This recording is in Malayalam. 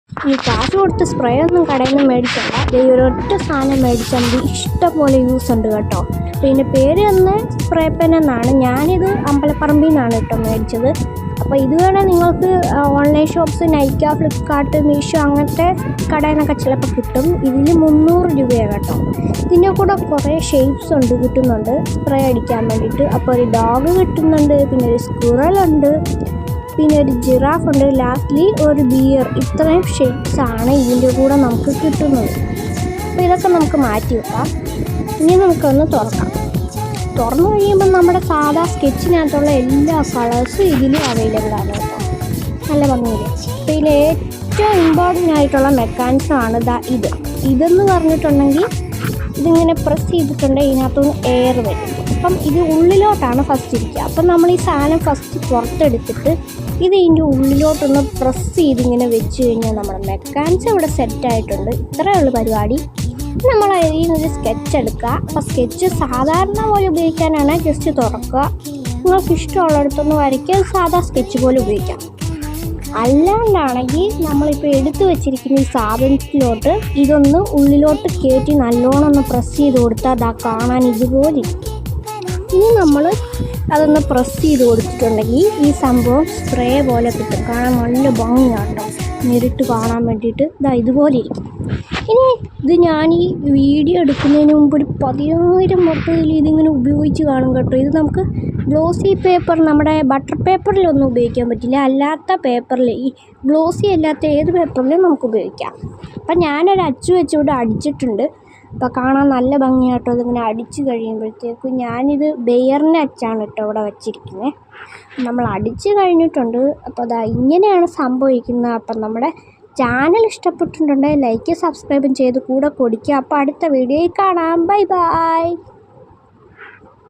ഈ കാശ് കൊടുത്ത് സ്പ്രേ ഒന്നും കടയിൽ നിന്ന് മേടിക്കണ്ട. ഈ ഒരൊറ്റ സാധനം മേടിച്ചാൽ മതി, ഇഷ്ടംപോലെ യൂസ് ഉണ്ട് കേട്ടോ. പിന്നെ പേര് തന്നെ സ്പ്രേ പെൻ എന്നാണ്. ഞാനിത് അമ്പലപ്പറമ്പിൽ നിന്നാണ് കേട്ടോ മേടിച്ചത്. അപ്പോൾ ഇത് വേണേൽ നിങ്ങൾക്ക് ഓൺലൈൻ ഷോപ്സ് നൈക്ക, ഫ്ലിപ്കാർട്ട്, മീഷോ അങ്ങനത്തെ കടയിൽ നിന്നൊക്കെ ചിലപ്പോൾ കിട്ടും. ഇതിൽ 300 രൂപയാണ് കേട്ടോ. ഇതിൻ്റെ കൂടെ കുറേ ഷേപ്സ് ഉണ്ട് കിട്ടുന്നുണ്ട് സ്പ്രേ അടിക്കാൻ വേണ്ടിയിട്ട്. അപ്പോൾ ഒരു ഡോഗ് കിട്ടുന്നുണ്ട്, പിന്നെ ഒരു സ്ക്വിറലുണ്ട്, പിന്നെ ഒരു ജിറാഫ് ഉണ്ട്, ലാസ്റ്റ്ലി ഒരു ബിയർ. ഇത്രയും ഷേപ്സാണ് ഇതിൻ്റെ കൂടെ നമുക്ക് കിട്ടുന്നത്. അപ്പോൾ ഇതൊക്കെ നമുക്ക് മാറ്റി വെക്കാം. ഇനി നമുക്കൊന്ന് തുറക്കാം. തുറന്നു കഴിയുമ്പോൾ നമ്മുടെ സാധാ സ്കെച്ചിനകത്തുള്ള എല്ലാ കളേഴ്സും ഇതിലും അവൈലബിൾ ആണ് കേട്ടോ. നല്ല ഭംഗിയിൽ. പിന്നെ ഏറ്റവും ഇമ്പോർട്ടൻ്റ് ആയിട്ടുള്ള മെക്കാനിസമാണ് ഇതെന്ന് പറഞ്ഞിട്ടുണ്ടെങ്കിൽ ഇതിങ്ങനെ പ്രസ് ചെയ്തിട്ടുണ്ടെങ്കിൽ ഇതിനകത്തുനിന്ന് എയർ വരും. അപ്പം ഇത് ഉള്ളിലോട്ടാണ് ഫസ്റ്റ് ഇരിക്കുക. അപ്പം നമ്മൾ ഈ സാധനം ഫസ്റ്റ് പുറത്തെടുത്തിട്ട് ഇതിൻ്റെ ഉള്ളിലോട്ടൊന്ന് പ്രസ് ചെയ്തിങ്ങനെ വെച്ച് കഴിഞ്ഞാൽ നമ്മുടെ മെക്കാനിസം ഇവിടെ സെറ്റായിട്ടുണ്ട്. ഇത്രയേ ഉള്ളൂ പരിപാടി. നമ്മൾ അതിൽ നിന്നൊരു സ്കെച്ച് എടുക്കുക. അപ്പോൾ സ്കെച്ച് സാധാരണ പോലെ ഉപയോഗിക്കാനാണ് ജസ്റ്റ് തുറക്കുക. നിങ്ങൾക്ക് ഇഷ്ടമുള്ളിടത്തൊന്ന് വരയ്ക്കുക. സാധാ സ്കെച്ച് പോലെ ഉപയോഗിക്കാം. അല്ലാണ്ടാണെങ്കിൽ നമ്മളിപ്പോൾ എടുത്തു വെച്ചിരിക്കുന്ന ഈ സാധനത്തിലോട്ട് ഇതൊന്ന് ഉള്ളിലോട്ട് കയറ്റി നല്ലോണം ഒന്ന് പ്രസ് ചെയ്ത് കൊടുത്താൽ അതാ കാണാൻ ഇതുപോലെ. ഇനി നമ്മൾ അതൊന്ന് പ്രസ് ചെയ്ത് കൊടുത്തിട്ടുണ്ടെങ്കിൽ ഈ സംഭവം സ്പ്രേ പോലെ കിട്ടും. കാണാൻ നല്ല ഭംഗിയാട്ടോ, നേരിട്ട് കാണാൻ വേണ്ടിയിട്ട് ഇതുപോലെ ഇരിക്കും. ഇനി ഇത് ഞാൻ ഈ വീഡിയോ എടുക്കുന്നതിന് മുമ്പ് ഒരു 10,000 മൊത്തത്തിൽ ഇതിങ്ങനെ ഉപയോഗിച്ച് കാണും കേട്ടോ. ഇത് നമുക്ക് ഗ്ലോസി പേപ്പർ, നമ്മുടെ ബട്ടർ പേപ്പറിലൊന്നും ഉപയോഗിക്കാൻ പറ്റില്ല. അല്ലാത്ത പേപ്പറിൽ, ഈ ഗ്ലോസി അല്ലാത്ത ഏത് പേപ്പറിലും നമുക്ക് ഉപയോഗിക്കാം. അപ്പം ഞാനൊരു അച്ചു വെച്ചിവിടെ അടിച്ചിട്ടുണ്ട്. അപ്പോൾ കാണാൻ നല്ല ഭംഗിയായിട്ടോ. അതിങ്ങനെ അടിച്ച് കഴിയുമ്പോഴത്തേക്കും ഞാനിത് ബെയറിൻ്റെ അച്ചാണ് കേട്ടോ ഇവിടെ വച്ചിരിക്കുന്നത്. നമ്മൾ അടിച്ച് കഴിഞ്ഞിട്ടുണ്ട്. അപ്പോൾ ഇങ്ങനെയാണ് സംഭവിക്കുന്നത്. അപ്പം നമ്മുടെ ചാനൽ ഇഷ്ടപ്പെട്ടിട്ടുണ്ടെങ്കിൽ ലൈക്ക് സബ്സ്ക്രൈബും ചെയ്ത് കൂടെ കൊടുക്കുക. അപ്പോൾ അടുത്ത വീഡിയോയിൽ കാണാം. Bye bye.